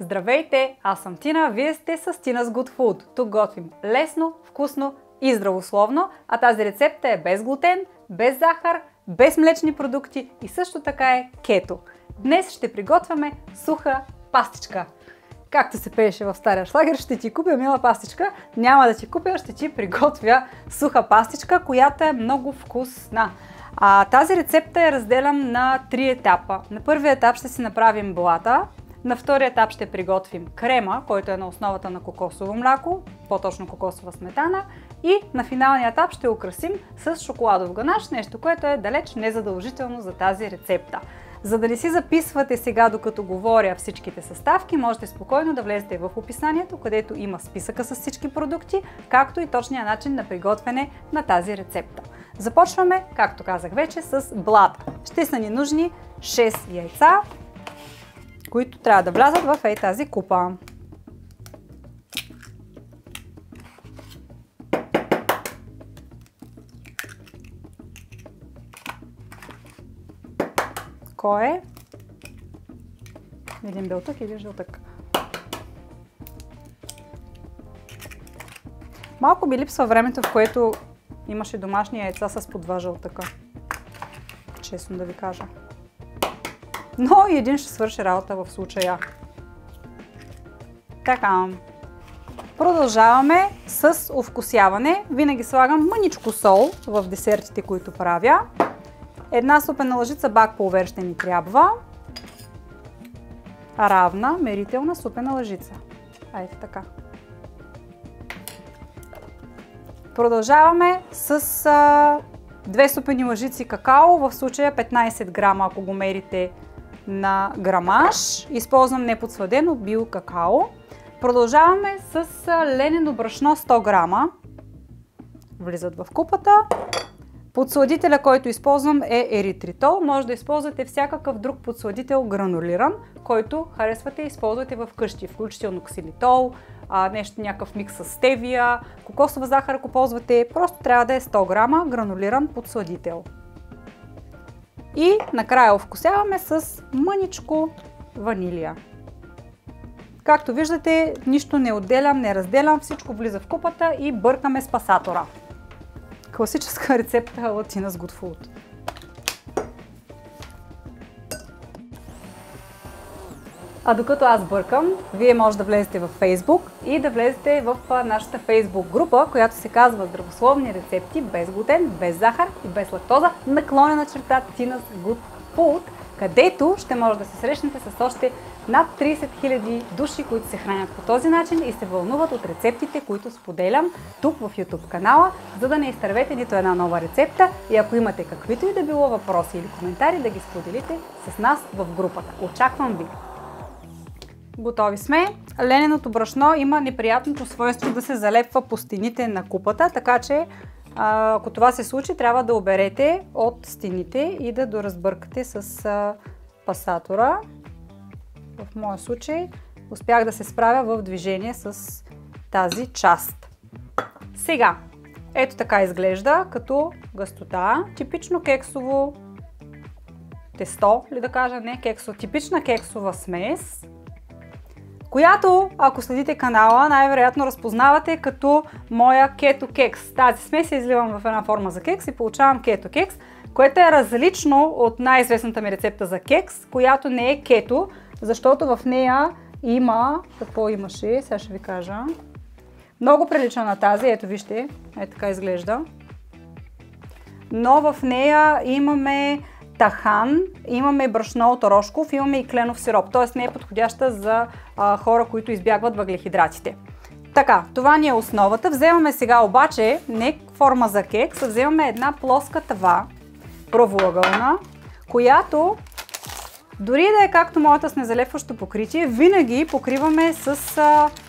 Здравейте, аз съм Тина, вие сте с Tina's Good Food. Тук готвим лесно, вкусно и здравословно, а тази рецепта е без глутен, без захар, без млечни продукти и също така е кето. Днес ще приготвяме суха пастичка. Както се пееше в стария шлагер, ще ти купя мила пастичка. Няма да ти купя, ще ти приготвя суха пастичка, която е много вкусна. Тази рецепта я разделям на 3 етапа. На първия етап ще си направим блата. На втория етап ще приготвим крема, който е на основата на кокосово мляко, по-точно кокосова сметана. И на финалния етап ще украсим с шоколадов ганаш, нещо, което е далеч незадължително за тази рецепта. За да не си записвате сега, докато говоря всичките съставки, можете спокойно да влезете в описанието, където има списъка с всички продукти, както и точния начин на приготвяне на тази рецепта. Започваме, както казах вече, с блата. Ще са ни нужни 6 яйца, които трябва да влязат в тази купа. Кой е? Един белтък и един жълтък. Малко ми липсва времето, в което имаше домашни яйца с по 2 жълтъка. Честно да ви кажа. Но и един ще свърши работа в случая. Така. Продължаваме с овкусяване. Винаги слагам мъничко сол в десертите, които правя. Една супена лъжица бак пулвер ще ни трябва. Равна, мерителна супена лъжица. Ето така. Продължаваме с 2 супени лъжици какао, в случая 15 грама, ако го мерите на грамаж. Използвам неподсладено био какао. Продължаваме с ленено брашно 100 грама. Влизат в купата. Подсладителя, който използвам е еритритол. Може да използвате всякакъв друг подсладител гранулиран, който харесвате и използвате в къщи, включително ксилитол, някакъв микс с стевия, кокосова захар, ако ползвате. Просто трябва да е 100 грама гранулиран подсладител. И накрая овкусяваме с мъничко ванилия. Както виждате, нищо не отделям, не разделям, всичко влиза в купата и бъркаме с пасатора. Класическа рецепта от Tina's Good Food. А докато аз бъркам, вие може да влезете в Facebook и да влезете в нашата Facebook група, която се казва Здравословни рецепти без глутен, без захар и без лактоза, /Tina's Good Food, където ще може да се срещнете с още над 30 000 души, които се хранят по този начин и се вълнуват от рецептите, които споделям тук в YouTube канала, за да не изтървете нито една нова рецепта и ако имате каквито и да било въпроси или коментари, да ги споделите с нас в групата. Очаквам ви! Готови сме. Лененото брашно има неприятното свойство да се залепва по стените на купата, така че ако това се случи, трябва да оберете от стените и да доразбъркате с пасатора. В моя случай успях да се справя в движение с тази част. Сега, ето така изглежда като гъстота. Типично кексово тесто, ли да кажа, не кексово, типична кексова смес, която, ако следите канала, най-вероятно разпознавате като моя кето кекс. Тази смес я изливам в една форма за кекс и получавам кето кекс, което е различно от най-известната ми рецепта за кекс, която не е кето, защото в нея има, какво имаше, сега ще ви кажа, много прилича на тази, ето вижте, така изглежда, но в нея имаме тахан, имаме брашно от орошков, имаме и кленов сироп, т.е. не е подходяща за хора, които избягват въглехидратите. Така, това ни е основата. Вземаме сега обаче не форма за кекс, вземаме една плоска тава, правоъгълна, която дори да е както моята с незалепващо покритие, винаги покриваме с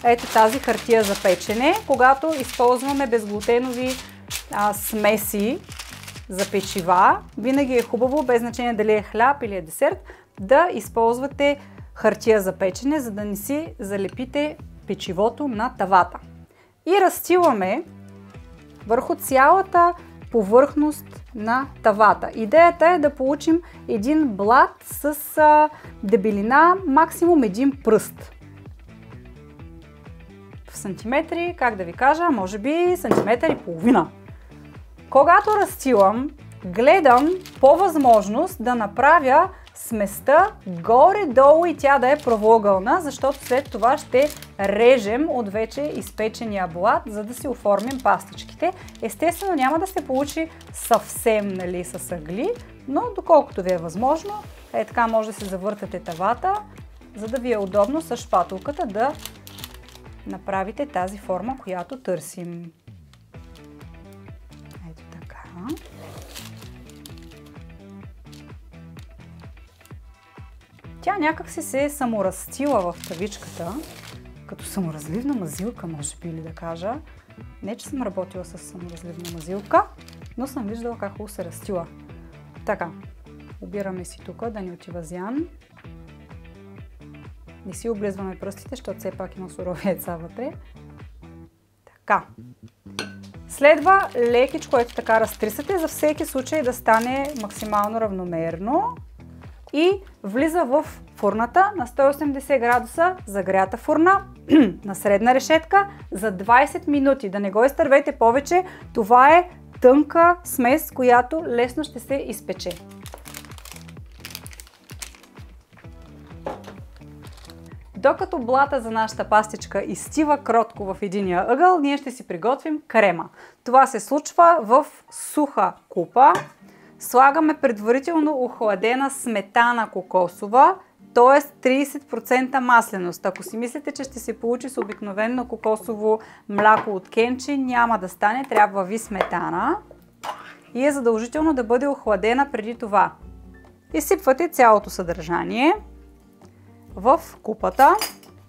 ето тази хартия за печене, когато използваме безглутенови смеси за печива. Винаги е хубаво, без значение дали е хляб или е десерт, да използвате хартия за печене, за да не си залепите печивото на тавата. И разстиламе върху цялата повърхност на тавата. Идеята е да получим един блат с дебелина максимум един пръст. в сантиметри, как да ви кажа, може би сантиметър и половина. Когато разстилам, гледам по възможност да направя сместа горе-долу и тя да е правоъгълна, защото след това ще режем от вече изпечения блат, за да си оформим пастичките. Естествено няма да се получи съвсем, нали, с ъгли, но доколкото ви е възможно, така може да се завъртате тавата, за да ви е удобно с шпатулката да направите тази форма, която търсим. Ето така. Тя някак се е саморазстила в тавичката, като саморазливна мазилка, може би, или да кажа. Не, че съм работила с саморазливна мазилка, но съм виждала как хубаво се разстила. Така, обираме си тук, да ни отива зян. Не си облизваме пръстите, защото все пак има сурови яйца вътре. Така. Следва лекичко, ето така разтрисате, за всеки случай да стане максимално равномерно. И влиза в фурната на 180 градуса, загрята фурна, на средна решетка, за 20 минути. Да не го изтървете повече, това е тънка смес, която лесно ще се изпече. Докато блата за нашата пастичка изстива кротко в единия ъгъл, ние ще си приготвим крема. Това се случва в суха купа. Слагаме предварително охладена сметана кокосова, т.е. 30% масленост. Ако си мислите, че ще се получи с обикновено кокосово мляко от кенче, няма да стане, трябва ви сметана. И е задължително да бъде охладена преди това. Изсипвате цялото съдържание в купата.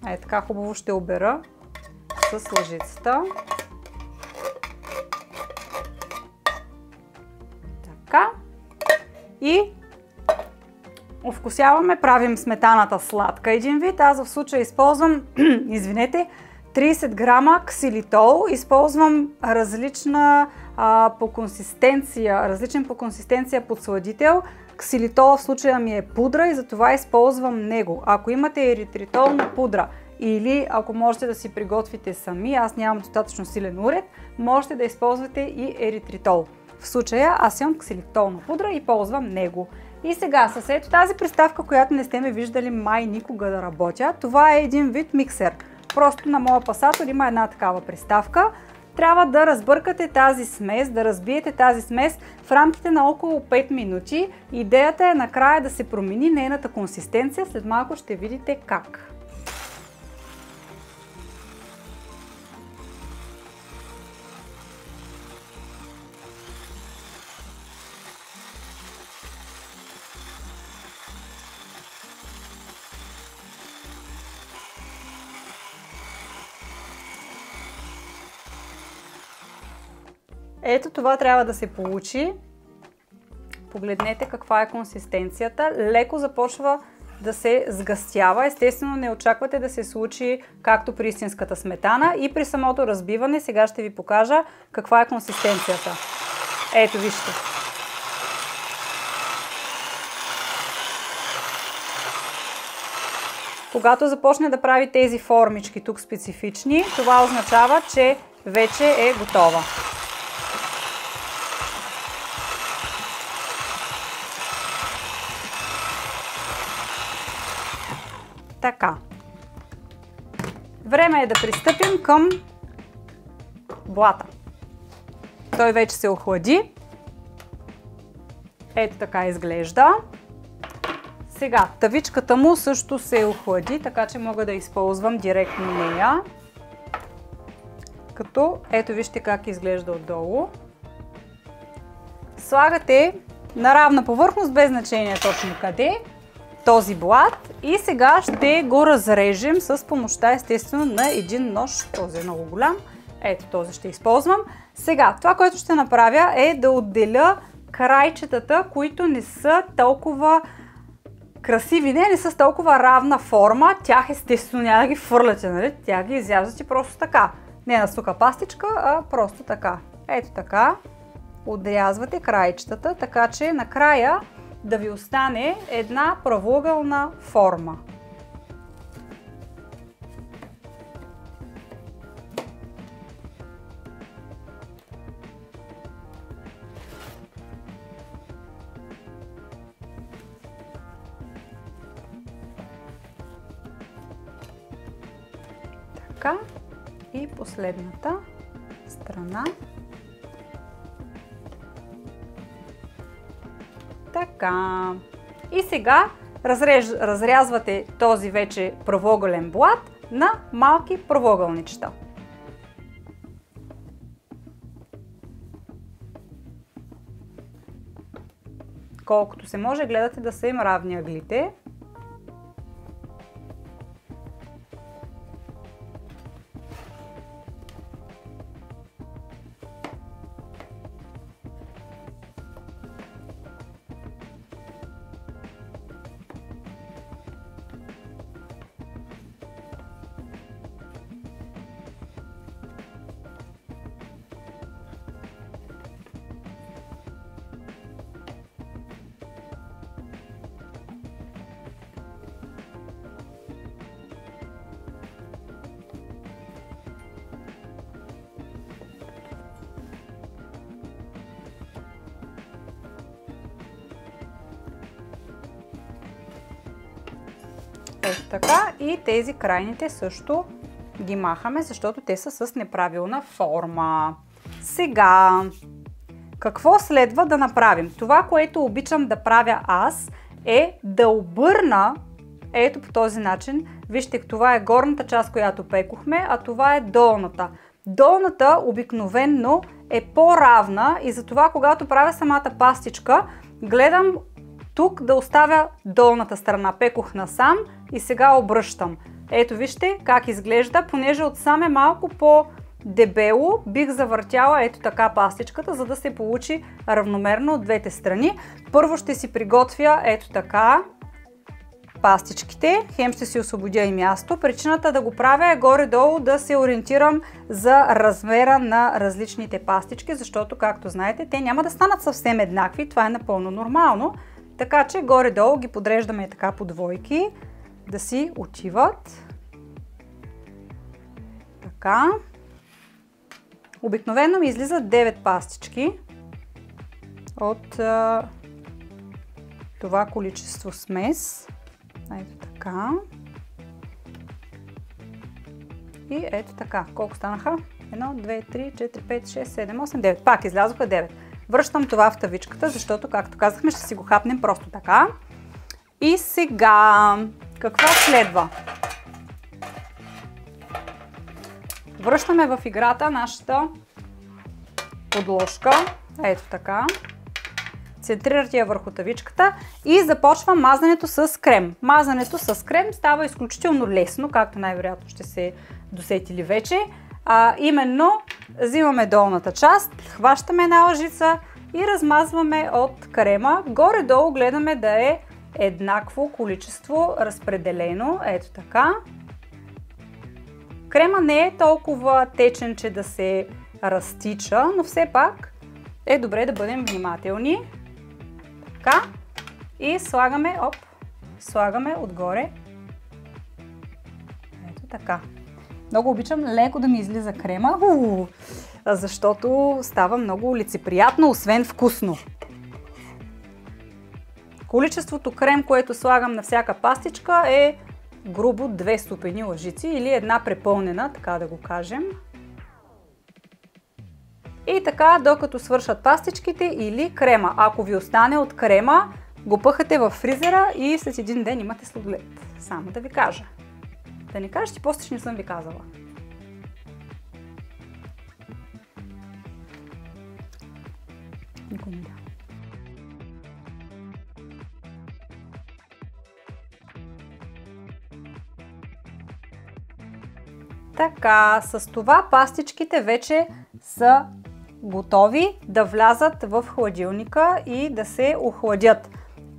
Така хубаво ще обера с лъжицата. Така. И овкусяваме, правим сметаната сладка един вид. Аз в случая използвам, извинете, 30 грама ксилитол. Използвам различен по консистенция подсладител. Ксилитол в случая ми е пудра и затова използвам него. Ако имате еритритолна пудра или ако можете да си приготвите сами, аз нямам достатъчно силен уред, можете да използвате и еритритол. В случая аз имам ксилитолна пудра и ползвам него. И сега с ето тази приставка, която не сте ме виждали май никога да работя, това е един вид миксер. Просто на моя пасатор има една такава приставка. Трябва да разбъркате тази смес, да разбиете тази смес в рамките на около 5 минути. Идеята е накрая да се промени нейната консистенция, след малко ще видите как. Ето това трябва да се получи. Погледнете каква е консистенцията. Леко започва да се сгъстява. Естествено не очаквате да се случи както при истинската сметана. И при самото разбиване сега ще ви покажа каква е консистенцията. Ето вижте. Когато започне да прави тези формички тук специфични, това означава, че вече е готова. Така. Време е да пристъпим към блата. Той вече се охлади. Ето така изглежда. Сега, тавичката му също се охлади, така че мога да използвам директно нея. Като ето вижте как изглежда отдолу. Слагате на равна повърхност, без значение точно къде, този блат и сега ще го разрежем с помощта естествено на един нож. Този е много голям. Ето този ще използвам. Сега, това, което ще направя е да отделя крайчетата, които не са толкова красиви, не са с толкова равна форма. Тях естествено няма да ги фърляте, нали? Тях ги изяждате просто така. Не на суха пастичка, а просто така. Ето така. Отрязвате крайчетата, така че накрая да ви остане една правоъгълна форма. така. И последната страна. Така. И сега разрязвате този вече правоъгълен блат на малки правоъгълничета. Колкото се може, гледате да са им равни ъглите. Ето така, и тези крайните също ги махаме, защото те са с неправилна форма. Сега, какво следва да направим? Това, което обичам да правя аз, е да обърна ето по този начин. Вижте, това е горната част, която пекохме, а това е долната. Долната обикновенно е по-равна и затова, когато правя самата пастичка, гледам тук да оставя долната страна. Пекох насам и сега обръщам. Ето вижте как изглежда, понеже отсам е малко по-дебело, бих завъртяла ето така пастичката, за да се получи равномерно от двете страни. Първо ще си приготвя ето така пастичките, хем ще си освободя и място. Причината да го правя е горе-долу да се ориентирам за размера на различните пастички, защото, както знаете, те няма да станат съвсем еднакви, това е напълно нормално. Така че горе-долу ги подреждаме така по двойки, да си отиват. Така. Обикновено ми излизат 9 пастички от това количество смес. Ето така. И ето така. Колко станаха? 1, 2, 3, 4, 5, 6, 7, 8, 9. Пак излязоха 9. Връщам това в тавичката, защото, както казахме, ще си го хапнем просто така. И сега, какво следва? Връщаме в играта нашата подложка. Ето така. Центрирате я върху тавичката и започвам мазането с крем. Мазането с крем става изключително лесно, както най-вероятно ще се досетили вече. Именно взимаме долната част, хващаме една лъжица и размазваме от крема. Горе-долу гледаме да е еднакво количество разпределено. Ето така. Крема не е толкова течен, че да се разтича, но все пак е добре да бъдем внимателни. Така. И слагаме отгоре. Ето така. Много обичам леко да ми излиза крема, защото става много лицеприятно, освен вкусно. Количеството крем, което слагам на всяка пастичка е грубо 2 супени лъжици или една препълнена, така да го кажем. И така, докато свършат пастичките или крема. Ако ви остане от крема, го пъхате в фризера и след един ден имате сладолед. Само да ви кажа. Да не кажете, после ще не съм ви казала. Никой не да. Така, с това пастичките вече са готови да влязат в хладилника и да се охладят.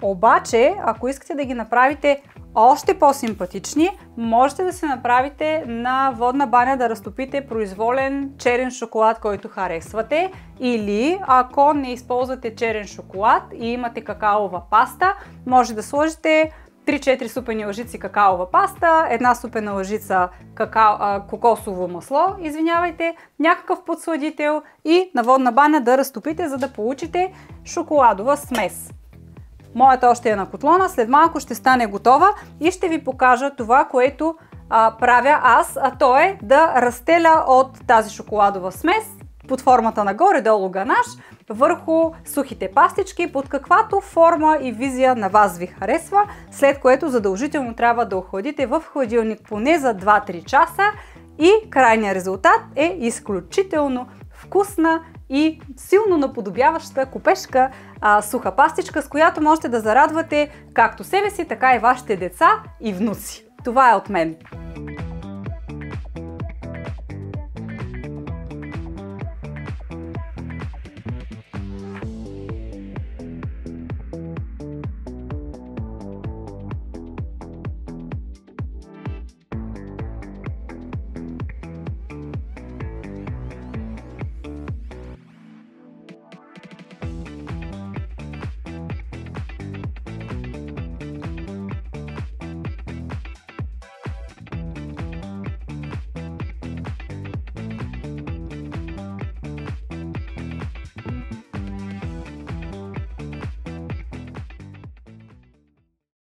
Обаче, ако искате да ги направите още по-симпатични, можете да се направите на водна баня да разтопите произволен черен шоколад, който харесвате, или ако не използвате черен шоколад и имате какаова паста, може да сложите 3-4 супени лъжици какаова паста, една супена лъжица кокосово масло, някакъв подсладител и на водна баня да разтопите, за да получите шоколадова смес. Моята още е на котлона, след малко ще стане готова и ще ви покажа това, което правя аз, а то е да разстеля от тази шоколадова смес под формата на горе-долу ганаш върху сухите пастички, под каквато форма и визия на вас ви харесва, след което задължително трябва да охладите в хладилник поне за 2-3 часа и крайният резултат е изключително вкусна и силно наподобяваща купешка суха пастичка, с която можете да зарадвате както себе си, така и вашите деца и внуци. Това е от мен.